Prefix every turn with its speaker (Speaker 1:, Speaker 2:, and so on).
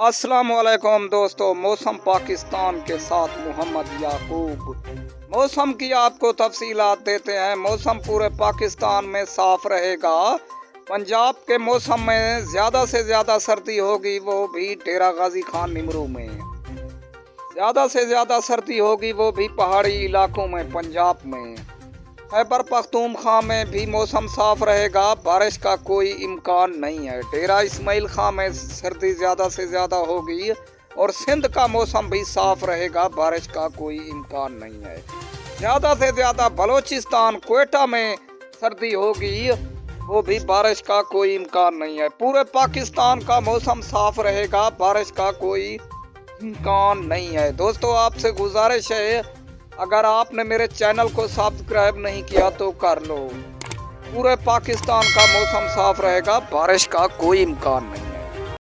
Speaker 1: अस्सलाम वालेकुम दोस्तों, मौसम पाकिस्तान के साथ मोहम्मद याकूब। मौसम की आपको तफसीलात देते हैं। मौसम पूरे पाकिस्तान में साफ रहेगा। पंजाब के मौसम में ज़्यादा से ज़्यादा सर्दी होगी, वो भी डेरा गाजी खान निमरू में। ज़्यादा से ज़्यादा सर्दी होगी, वो भी पहाड़ी इलाकों में, पंजाब में। खैबर पख्तूनख्वा में भी मौसम साफ रहेगा, बारिश का कोई इम्कान नहीं है। डेरा इस्माइल खां में सर्दी ज़्यादा से ज़्यादा होगी और सिंध का मौसम भी साफ रहेगा, बारिश का कोई इम्कान नहीं है। ज़्यादा से ज़्यादा बलोचिस्तान क्वेटा में सर्दी होगी, वो भी बारिश का कोई इम्कान नहीं है। पूरे पाकिस्तान का मौसम साफ रहेगा, बारिश का कोई इम्कान नहीं है। दोस्तों, आपसे गुजारिश है, अगर आपने मेरे चैनल को सब्सक्राइब नहीं किया तो कर लो। पूरे पाकिस्तान का मौसम साफ रहेगा, बारिश का कोई इम्कान नहीं।